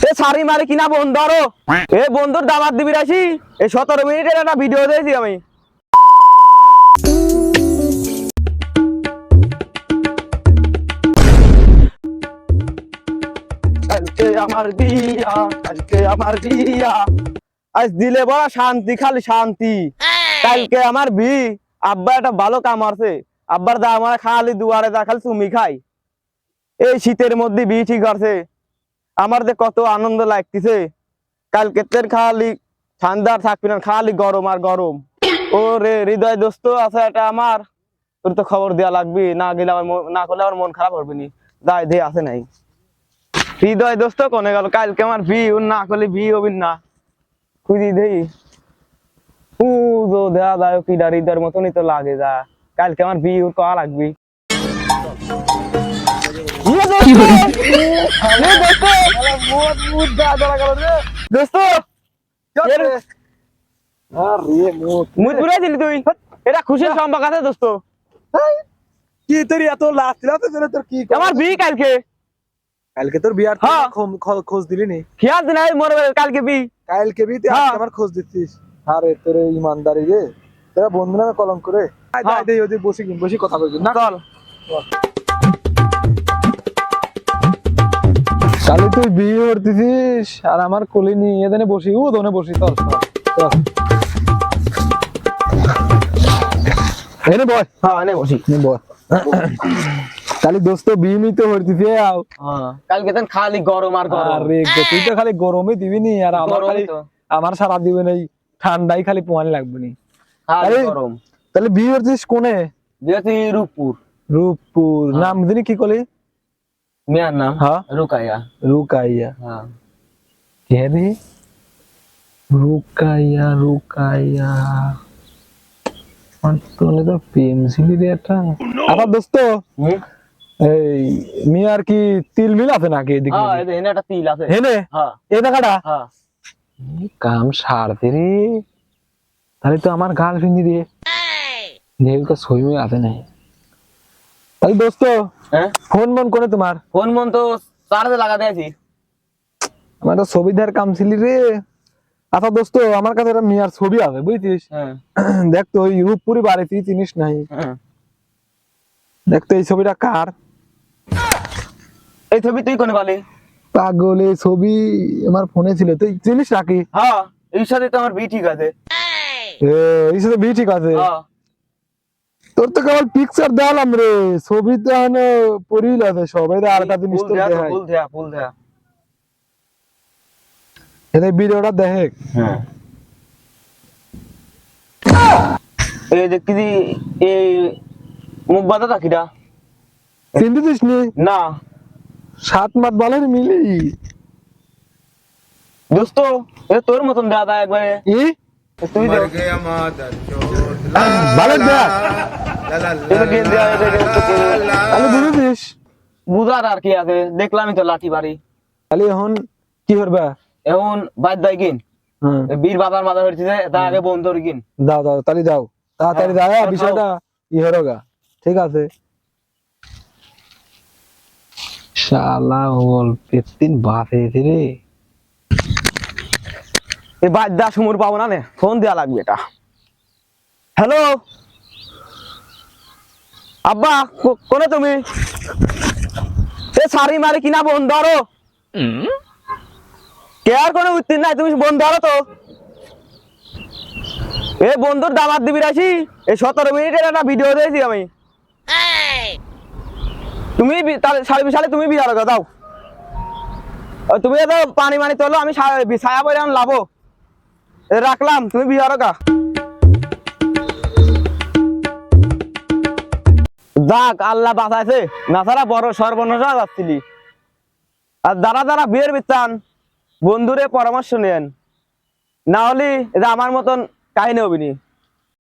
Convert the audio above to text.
এ সারি মারি কিনা বন্ধু আরো এ বন্ধুর দামাত দিবি রাশি এই 17 মিনিটের একটা ভিডিও দিয়েছি আমি। কালকে আমার বিয়া, কালকে আমার বিয়া, আজ দিলে বড় শান্তি, খালি শান্তি। কালকে আমার আব্বা একটা ভালো কাম আছে, আব্বার দা আমার খালি দুয়ারে দা খালি তুমি খাই। এই শীতের মধ্যে ঠিক আছে, আমার যে কত আনন্দ লাগতেছে। কালকে তের খালি ঠান্ডা থাকবি না, খালি গরম আর গরম। ও রে হৃদয় দোস্ত আছে এটা আমার, তোর তো খবর দেওয়া লাগবে, না গেলে আমার না করলে আমার মন খারাপ করবে নি। যাই দে আছে নাই হৃদয় দোস্ত কোনে গেল? কালকে আমার না করলে হবি না, খুঁজি দেই দেয়া যায় কি হৃদয়ের মতনই তো লাগে। যা কালকে আমার কয়া লাগবে। তুই এটা খুশির সম্পর্ক আছে দোস্ত। কি তোর এত লাভ ছিল তোর কি আমার কালকে কালকে তোর বিয়ার খোঁজ দিলি নি? খেয়াল দিন মোর কালকে কালকে তুই আমার খোঁজ দিচ্ছিস? আরে তোর ইমানদারি রে, তোরা বন্ধু নামে কলঙ্ক করে। বসি কথা বলবি না? চল কালি তুই বিয়ে করতেছিস আর আমার কোলে নিয়ে এখানে বসি ধনে বসি। চল চল এনে বয়। হ্যাঁ এনে বসি বয়। কালি দোস্ত বিয়ে নিতে হরতিছে আও। কালকে তো খালি গরম আর গরম। আরে তুই তো খালি গরমই দিবি নি, আর আমার খালি আমার সারা দিবে নাই, ঠান্ডাই খালি পোয়ানি লাগবে নি। খালি গরম। তাহলে বিয়ে করছিস কোনে? বিয়ে তুই রূপপুর। রূপপুর নাম দিনি কি কলি? মিয়ার নাম হ্যাঁ রুকাইয়া। রুকাইয়া। হ্যাঁ কে রে? রুকাইয়া রুকাইয়া তোলে তো প্রেম ছিলি রে একটা। আবার দোস্ত এই মিয়ার কি তিল মিল আছে নাকি এদিকে? হ্যাঁ এনে একটা তিল আছে। হেনে? হ্যাঁ এই দেখাটা? হ্যাঁ কাম সারতে রে, তাহলে তো আমার গার্লফ্রেন্ড রে দেখো সই আছে নাই। তাহলে দোস্ত ফোন মন করে তোমার? ফোন মন তো চার্জে লাগা দিয়েছি। আমার তো ছবি দেওয়ার কাম ছিলি রে। আচ্ছা দোস্ত আমার কাছে একটা মিয়ার ছবি আছে বুঝছিস? দেখ তো ওই রূপপুরি বাড়িতে চিনিস নাই? দেখ তো এই ছবিটা কার? এই ছবি তুই কোনে পালি? পাগল, এই ছবি আমার ফোনে ছিল, তুই চিনিস নাকি? হ্যাঁ এই সাথে তো আমার ঠিক আছে। এই সাথে ঠিক আছে। তোর তো কেবল পিকচার দেখালাম রে, ছবি তো এখনো পরিল আছে সবাই। আর একটা জিনিস তো দেখাই, ফুল দেয়া এই ভিডিওটা দেখ। এই দেখি এই মুখ বাঁধা রাখিটা চিনতেছিস নি? না 7 মাস বালের মিলি দোস্ত, এ তোর মতন দাদা একবারে। তুই বুঝেছিস? বুঝার আর কি আছে, দেখলামই তো লাঠি বাড়ি। তাহলে এখন কি করবা? এখন বাদ দাই কিন বীর বাবার মাথা হয়েছে, তা আগে বন্ধুর কিন দাও দাও তাহলে দাও, তাড়াতাড়ি দাও, বিষয়টা ই হরোগা। ঠিক আছে শালা বল পেতিন বাপে রে। এই বাদ দা সমুর পাবো না নে, ফোন দেওয়া লাগবে এটা। হ্যালো আব্বা, কোনে তুমি? এ সারি মারি কিনা বন্ধ আরো কে আর কোনো উত্তীর্ণ নাই, তুমি বন্ধ আরো তো। এ বন্ধুর দামাত দিবি রাশি এই 17 মিনিটের একটা ভিডিও দিয়েছি আমি। তুমি সাড়ে সালে তুমি বিয়ার দাও, তুমি তো পানি মানি তোলো, আমি ছায়া পরে লাভো রাখলাম, তুমি বিয়ার গা। যাক আল্লাহ বাঁচাইছে, না ছাড়া বড় সর্বনাশা যাচ্ছিলি। আর যারা যারা বিয়ের বিত্তান বন্ধুরে পরামর্শ নেন, না হলে এটা আমার মতন কাহিনী হবিনি।